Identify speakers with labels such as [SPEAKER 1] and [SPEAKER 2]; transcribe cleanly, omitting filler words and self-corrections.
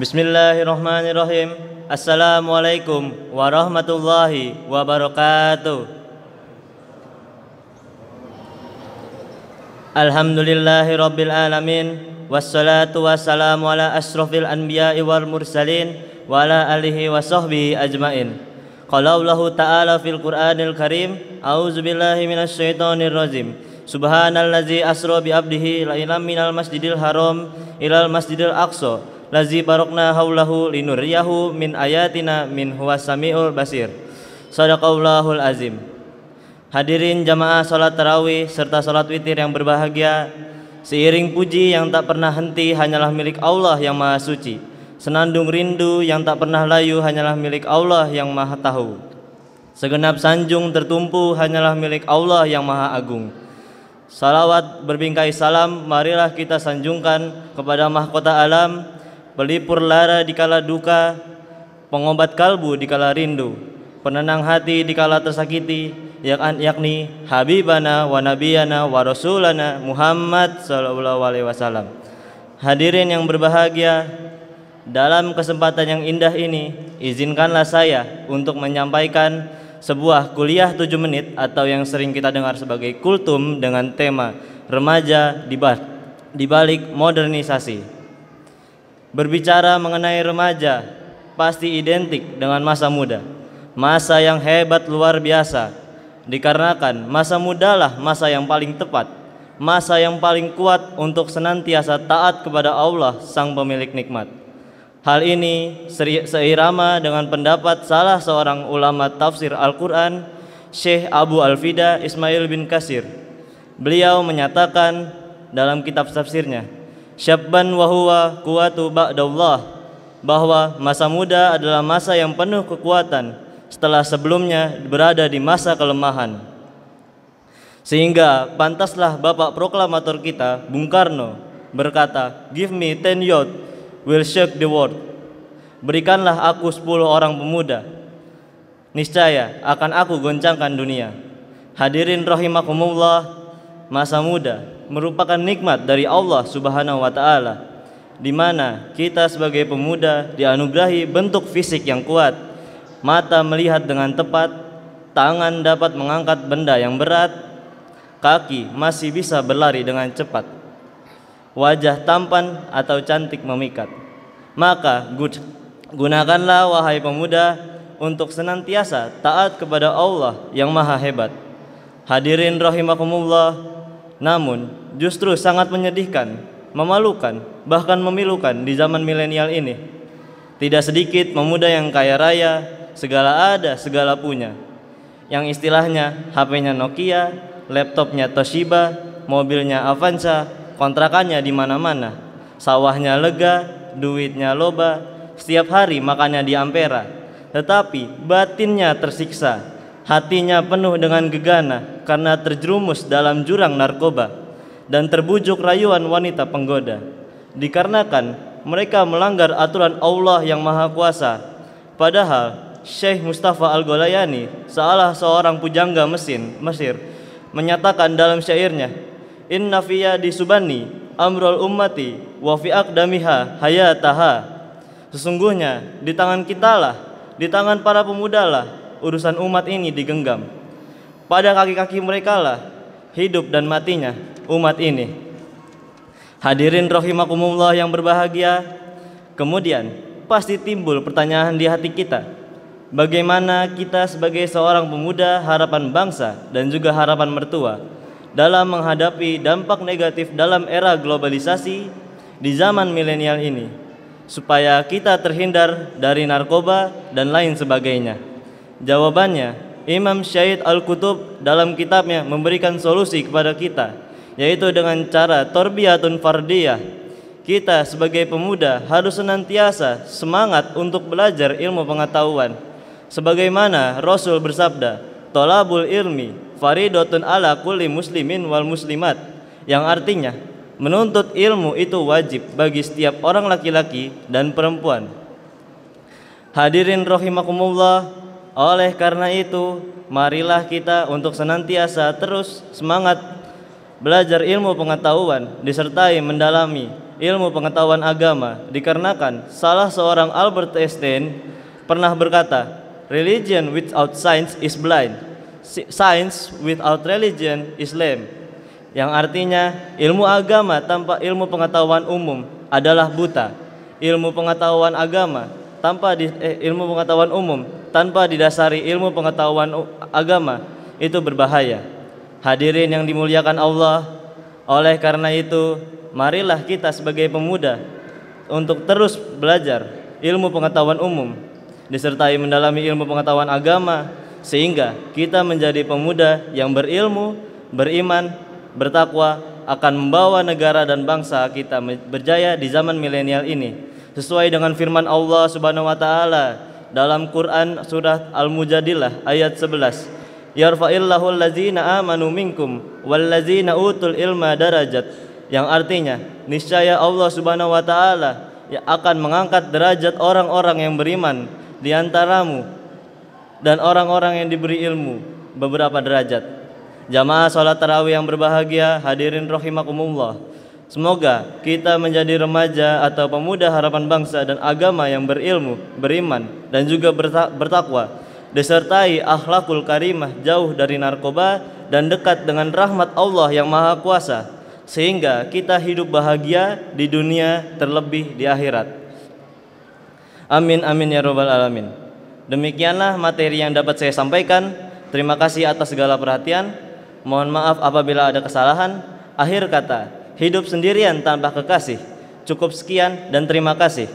[SPEAKER 1] Bismillahirrahmanirrahim. Assalamualaikum warahmatullahi wabarakatuh. Alhamdulillahi rabbil alamin. Wassalatu wassalamu ala asrofil anbiya'i wal mursalin wa ala alihi wa sahbihi ajmain. Qala Allahu ta'ala fil Qur'anil Karim, a'udzu billahi minasy syaithanir rajim. Subhanallazi asra bi abdihi lailan minal masjidil haram ilal masjidil aqsa lazi barokna haulahu linuriyahu min ayatina min huwas samiul basir. Shadaqallahul azim. Hadirin jamaah salat tarawih serta salat witir yang berbahagia, seiring puji yang tak pernah henti hanyalah milik Allah yang maha suci. Senandung rindu yang tak pernah layu hanyalah milik Allah yang maha tahu. Segenap sanjung tertumpu hanyalah milik Allah yang maha agung. Salawat berbingkai salam marilah kita sanjungkan kepada mahkota alam, pelipur lara dikala duka, pengobat kalbu dikala rindu, penenang hati dikala tersakiti, yakni habibana wa nabiyana wa rasulana Muhammad sallallahu alaihi wasallam. Hadirin yang berbahagia, dalam kesempatan yang indah ini izinkanlah saya untuk menyampaikan sebuah kuliah 7 menit atau yang sering kita dengar sebagai kultum dengan tema remaja di balik modernisasi. Berbicara mengenai remaja pasti identik dengan masa muda, masa yang hebat luar biasa, dikarenakan masa mudalah masa yang paling tepat, masa yang paling kuat untuk senantiasa taat kepada Allah sang pemilik nikmat. Hal ini seirama dengan pendapat salah seorang ulama tafsir Al-Quran, Syekh Abu Al-Fida Ismail bin Katsir. Beliau menyatakan dalam kitab tafsirnya, Syabban wa huwa quwwatu ba'dallah, bahwa masa muda adalah masa yang penuh kekuatan setelah sebelumnya berada di masa kelemahan. Sehingga pantaslah Bapak Proklamator kita Bung Karno berkata, "Give me 10 youth, will shake the world." Berikanlah aku 10 orang pemuda, niscaya akan aku goncangkan dunia. Hadirin rahimakumullah, masa muda merupakan nikmat dari Allah Subhanahu wa taala, di mana kita sebagai pemuda dianugerahi bentuk fisik yang kuat, mata melihat dengan tepat, tangan dapat mengangkat benda yang berat, kaki masih bisa berlari dengan cepat, wajah tampan atau cantik memikat. Maka gunakanlah wahai pemuda untuk senantiasa taat kepada Allah yang maha hebat. Hadirin rahimakumullah, namun justru sangat menyedihkan, memalukan, bahkan memilukan di zaman milenial ini. Tidak sedikit pemuda yang kaya raya, segala ada, segala punya, yang istilahnya HP-nya Nokia, laptopnya Toshiba, mobilnya Avanza, kontrakannya di mana-mana, sawahnya lega, duitnya loba, setiap hari makannya di Ampera, tetapi batinnya tersiksa. Hatinya penuh dengan gegana karena terjerumus dalam jurang narkoba dan terbujuk rayuan wanita penggoda. Dikarenakan mereka melanggar aturan Allah yang Maha Kuasa. Padahal Syekh Mustafa Al-Gholayani, salah seorang pujangga Mesir, menyatakan dalam syairnya, "Inna fiya disubani amrul ummati wa fi aqdamiha hayataha." Sesungguhnya di tangan kitalah, di tangan para pemudalah urusan umat ini digenggam. Pada kaki-kaki mereka lah hidup dan matinya umat ini. Hadirin rahimakumullah yang berbahagia, kemudian pasti timbul pertanyaan di hati kita, bagaimana kita sebagai seorang pemuda harapan bangsa dan juga harapan mertua dalam menghadapi dampak negatif dalam era globalisasi di zaman milenial ini, supaya kita terhindar dari narkoba dan lain sebagainya. Jawabannya, Imam Syahid Al-Qutub dalam kitabnya memberikan solusi kepada kita, yaitu dengan cara torbiyatun fardiyah. Kita sebagai pemuda harus senantiasa semangat untuk belajar ilmu pengetahuan. Sebagaimana Rasul bersabda, "Thalabul ilmi faridatun ala kulli muslimin wal muslimat", yang artinya menuntut ilmu itu wajib bagi setiap orang laki-laki dan perempuan. Hadirin rahimakumullah, oleh karena itu marilah kita untuk senantiasa terus semangat belajar ilmu pengetahuan disertai mendalami ilmu pengetahuan agama dikarenakan salah seorang Albert Einstein pernah berkata, "Religion without science is blind. Science without religion is lame." Yang artinya ilmu agama tanpa ilmu pengetahuan umum adalah buta. Ilmu pengetahuan umum tanpa didasari ilmu pengetahuan agama itu berbahaya. Hadirin yang dimuliakan Allah, oleh karena itu marilah kita sebagai pemuda untuk terus belajar ilmu pengetahuan umum disertai mendalami ilmu pengetahuan agama sehingga kita menjadi pemuda yang berilmu, beriman, bertakwa, akan membawa negara dan bangsa kita berjaya di zaman milenial ini sesuai dengan firman Allah Subhanahu wa taala dalam Quran surah Al-Mujadilah ayat 11. Yarfa'illahu allazina amanu minkum wallazina utul ilma darajat, yang artinya niscaya Allah Subhanahu wa taala yang akan mengangkat derajat orang-orang yang beriman di antaramu dan orang-orang yang diberi ilmu beberapa derajat. Jamaah salat tarawih yang berbahagia, hadirin rahimakumullah. Semoga kita menjadi remaja atau pemuda harapan bangsa dan agama yang berilmu, beriman dan juga bertakwa, disertai akhlakul karimah, jauh dari narkoba dan dekat dengan rahmat Allah yang Maha Kuasa, sehingga kita hidup bahagia di dunia terlebih di akhirat. Amin amin ya rabbal alamin. Demikianlah materi yang dapat saya sampaikan. Terima kasih atas segala perhatian. Mohon maaf apabila ada kesalahan. Akhir kata, hidup sendirian tanpa kekasih. Cukup sekian dan terima kasih.